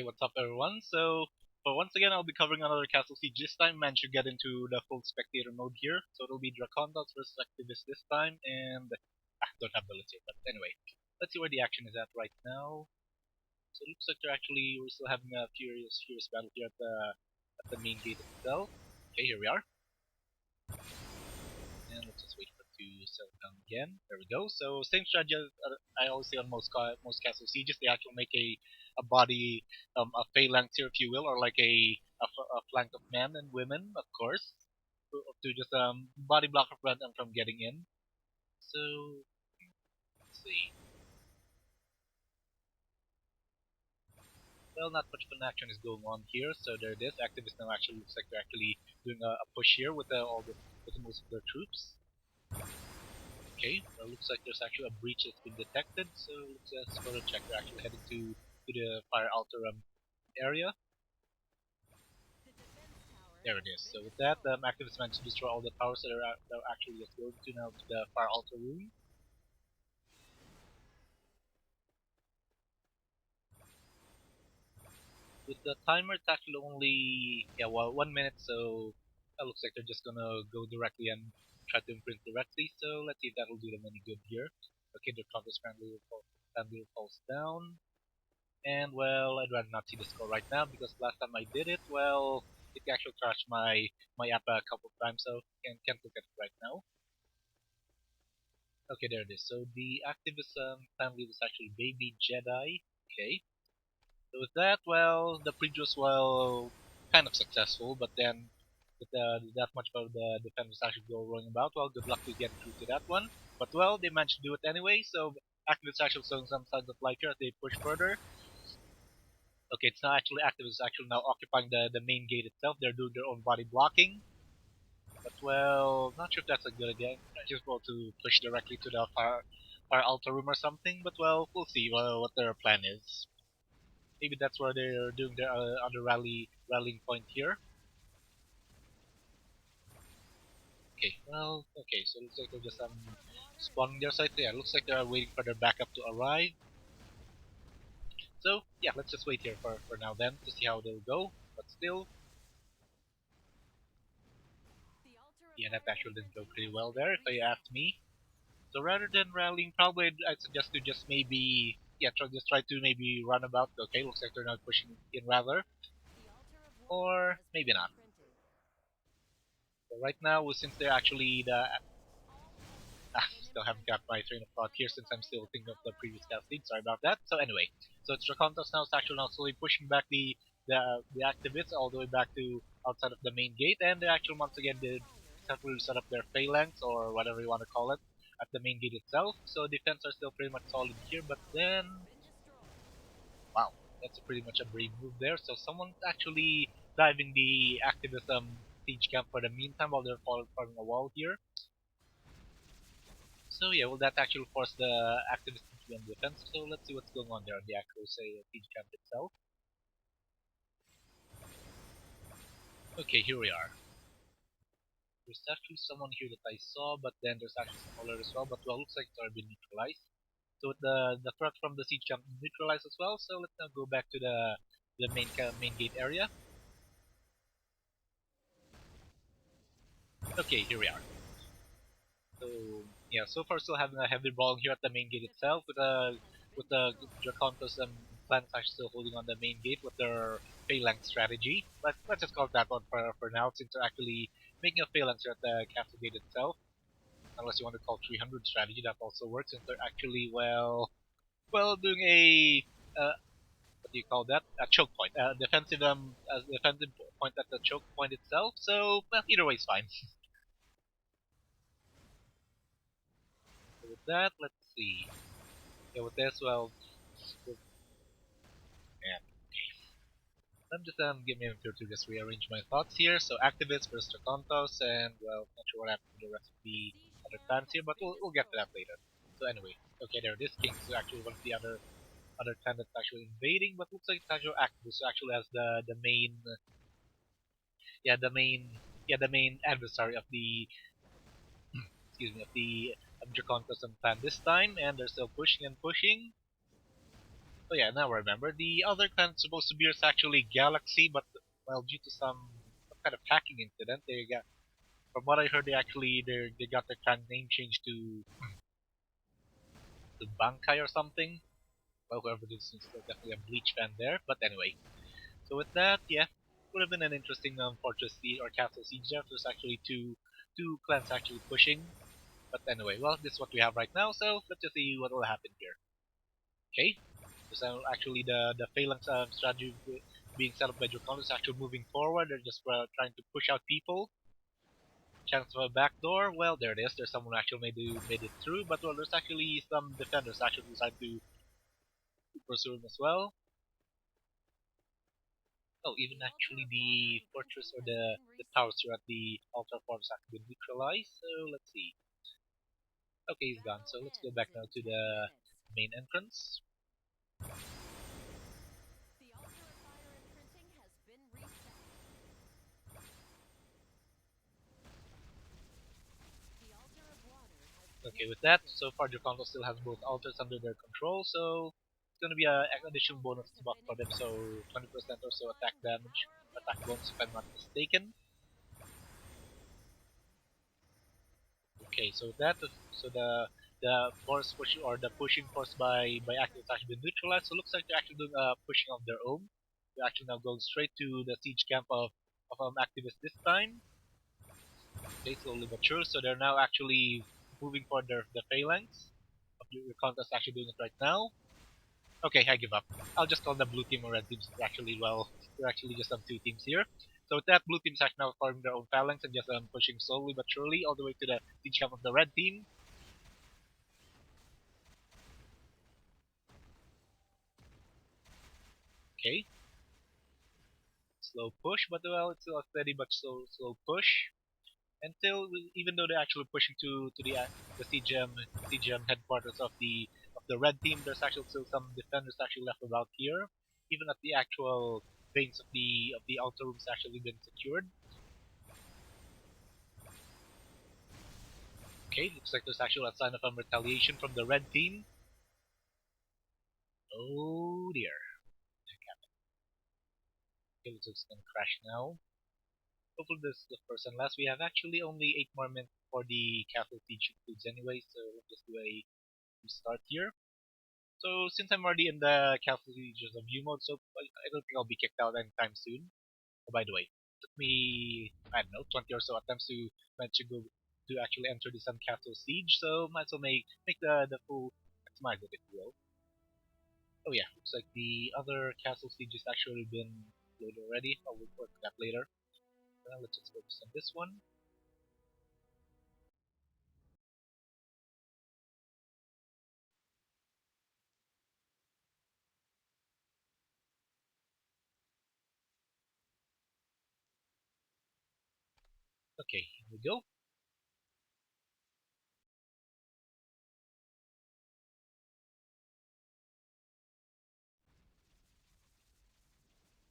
Okay, what's up everyone? So, for once again, I'll be covering another Castle Siege. This time, managed to get into the full spectator mode here. So it'll be Drakontos versus Activists this time, and don't have bullets here. But anyway, let's see where the action is at right now. So it looks like we're still having a furious battle here at the main gate itself. Okay, here we are. And let's just wait for it to settle down again. There we go. So same strategy as I always say on most castle sieges. They actually make a body a phalanx here, if you will, or like a flank of men and women, of course, to just body block or prevent them from getting in. So let's see. Well, not much of an action is going on here. So there it is. Activists now actually looks like they're actually doing a push here with with most of their troops. Okay, well, looks like there's actually a breach that's been detected, so let's just go to check. We're actually heading to the fire altar area. There it is. So with that, activists managed to destroy all the towers that are actually just going to now to the fire altar room. With the timer, it's actually only 1 minute, so it looks like they're just gonna go directly and try to imprint directly. So let's see if that'll do them any good here. Okay, the Drakontos apparently falls down. And well, I'd rather not see the score right now because last time I did it, well, it actually crashed my app a couple of times, so can't look at it right now. Okay, there it is. So the activism family was actually Baby Jedi. Okay. So with that, well, the pre-draws well kind of successful, but then with that much about the defense was actually going about, well, good luck to get through to that one. But well, they managed to do it anyway, so activists actually showing some signs of life here as they push further. Okay, it's not actually active, it's actually now occupying the main gate itself. They're doing their own body blocking. But well, not sure if that's a good idea. I just want to push directly to the fire altar room or something, but well, we'll see what their plan is. Maybe that's where they're doing their other rallying point here. Okay, well, okay, so it looks like they're just spawning their side. Yeah, looks like they're waiting for their backup to arrive. So yeah, let's just wait here for now then to see how they'll go. But still, yeah, that actually didn't go pretty well there, if you ask me. So rather than rallying, probably I'd suggest to just maybe, just try to maybe run about. Okay, looks like they're not pushing in rather, or maybe not. So right now, since they're actually still haven't got my train of thought here since I'm still thinking of the previous cast lead. Sorry about that. So anyway, so it's Drakontos now is actually now slowly pushing back the activists all the way back to outside of the main gate, and they actually once again did successfully set up their phalanx or whatever you want to call it at the main gate itself. So defense are still pretty much solid here, but then wow, that's pretty much a brave move there. So someone's actually diving the activism siege camp for the meantime while they're forming a wall here. So yeah, well that actually forced the activists to be on defense. So let's see what's going on there on the actual say siege camp itself. Okay, here we are. There's actually someone here that I saw, but then there's actually some other as well. But well, looks like it's already been neutralized. So the threat from the siege camp neutralized as well. So let's now go back to the main gate area. Okay, here we are. So yeah, so far still having a heavy brawl here at the main gate itself with the Drakontos and plants actually still holding on the main gate with their phalanx strategy. Let's just call it that one for now, since they're actually making a phalanx here at the castle gate itself. Unless you want to call 300 strategy, that also works since they're actually doing a what do you call that? A choke point, defensive point at the choke point itself. So well, either way is fine. So with that, let's see. Yeah, with this, well, yeah. I'm just give me a minute to just rearrange my thoughts here. So activists versus Drakontos, and well, not sure what happened to the rest of the other clans here, but we'll get to that later. So anyway, okay, there this king is actually one of the other clan that's actually invading, but looks like it's actually activists who actually has the main yeah the main the main adversary of the excuse me of the Drakontos clan this time, and they're still pushing and pushing. So yeah, now I remember. The other clan supposed to be is actually Galaxy, but well, due to some kind of hacking incident, they got. From what I heard, they got their clan name changed to Bankai or something. Well, whoever this is, definitely a Bleach fan there. But anyway, so with that, yeah, would have been an interesting fortress siege or castle siege there. There's actually two clans actually pushing. But anyway, well, this is what we have right now. So let's just see what will happen here. Okay, so actually the phalanx strategy being set up by Drakontos is actually moving forward. They're just trying to push out people. Chance of a backdoor. Well, there it is. There's someone who actually made it through, but well, there's actually some defenders actually decided to pursue him as well. Oh, even actually the fortress or the towers here at the altar form has actually been neutralized. So let's see. Okay, he's gone. So let's go back now to the main entrance. Okay, with that, so far Drakontos still has both altars under their control, so it's gonna be an additional bonus buff for them, so 20% or so attack damage, attack bonus if I'm not mistaken. Okay, so the force push or the pushing force by active has actually been neutralized, so it looks like they're actually doing a pushing of their own. They're actually now going straight to the siege camp of activists this time. Okay, slowly but sure. So they're now actually moving for the phalanx. Your contest actually doing it right now. Okay, I give up. I'll just call the blue team or red teams. Actually, well, we're actually just on two teams here. So with that, blue team's actually now forming their own phalanx and just pushing slowly but surely all the way to the siege camp of the red team. Okay, slow push, but well, it's still a steady but slow push. Until even though they're actually pushing to the CGM headquarters of the red team, there's actually still some defenders actually left about here. Even at the actual veins of the outer rooms actually been secured. Okay, looks like there's actually a sign of retaliation from the red team. Oh dear. Okay, looks like it's gonna crash now. Hopefully this is the first and last. We have actually only 8 more minutes for the castle siege concludes anyway, so let's just do a restart here. So since I'm already in the castle siege of view mode, so I don't think I'll be kicked out anytime soon. Oh, by the way, it took me, I don't know, 20 or so attempts to manage to go to actually enter the Sun Castle siege, so might as well make the full maximize it if you will. Oh yeah, looks like the other castle siege has actually been loaded already. I'll report that later. Let's just focus on this one. Okay, here we go.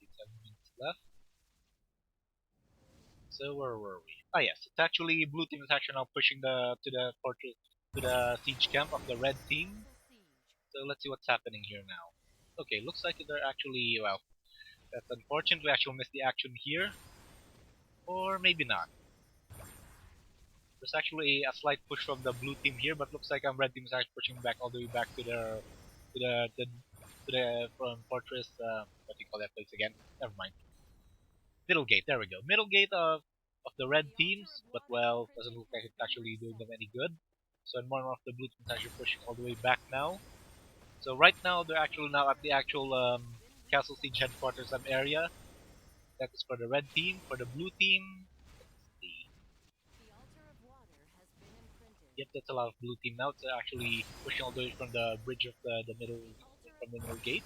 It's 7 minutes left. So where were we? Ah yes, it's actually blue team is actually now pushing the fortress to the siege camp of the red team. So let's see what's happening here now. Okay, looks like they're actually well. That's unfortunate. We actually missed the action here, or maybe not. There's actually a slight push from the blue team here, but looks like red team is actually pushing back all the way back to their to the from fortress. What do you call that place again? Never mind. Middle gate. There we go. Middle gate of the red teams, but well, doesn't look like it's actually doing them any good. So more of the blue teams actually pushing all the way back now. So right now they're actually now at the actual castle siege headquarters area. That is for the red team. For the blue team, let's see. Yep, that's a lot of blue team now. It's actually pushing all the way from the bridge of the middle from the middle gate.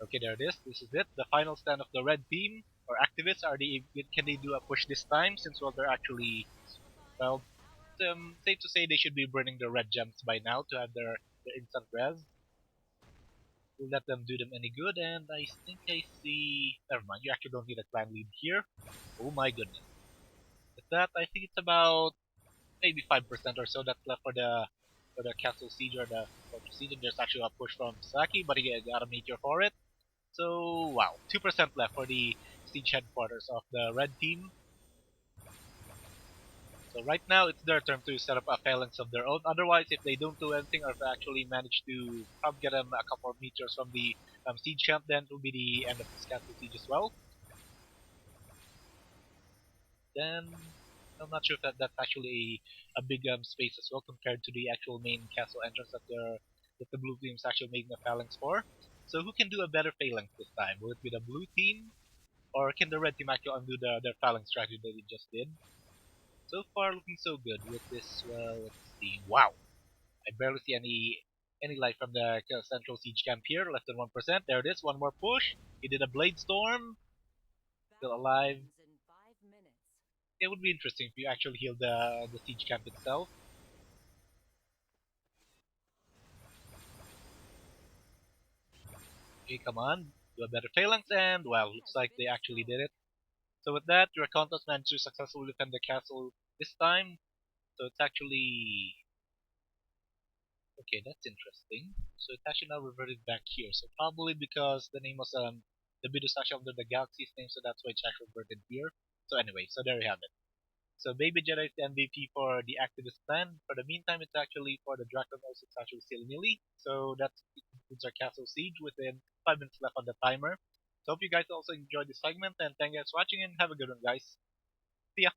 Okay, there it is. This is it. The final stand of the red team or activists. Are they can they do a push this time? Since well they're actually well, safe to say they should be burning the red gems by now to have their instant res. Will let them do them any good, and I think I see. Never mind. You actually don't need a clan lead here. Oh my goodness. With that, I think it's about maybe 5% or so that's left for the castle siege or the siege, and there's actually a push from Saki, but he got a meteor for it. So wow, 2% left for the siege headquarters of the red team. So right now it's their turn to set up a phalanx of their own. Otherwise, if they don't do anything or if they actually manage to probably get them a couple of meters from the siege camp, then it will be the end of this castle siege as well. Then I'm not sure if that's actually a big space as well compared to the actual main castle entrance that the blue team's actually making a phalanx for. So who can do a better phalanx this time? Will it be the blue team or can the red team actually undo their phalanx strategy that they just did? So far, looking so good with this. Well, let's see. Wow, I barely see any light from the central siege camp here. Less than 1%. There it is. One more push. He did a blade storm. Still alive. It would be interesting if you actually heal the siege camp itself. Okay, come on, do a better phalanx, and well, looks like they actually did it. So with that, Drakontos managed to successfully defend the castle this time. So it's actually okay. That's interesting. So it's actually now reverted back here. So probably because the name was the bid was actually under the galaxy's name, so that's why it's actually reverted here. So anyway, so there you have it. So Baby Jedi is the MVP for the activist plan. For the meantime, it's actually for the Drakonos, it's actually still melee. So that concludes our castle siege within 5 minutes left on the timer. So hope you guys also enjoyed this segment and thank you guys for watching and have a good one guys. See ya!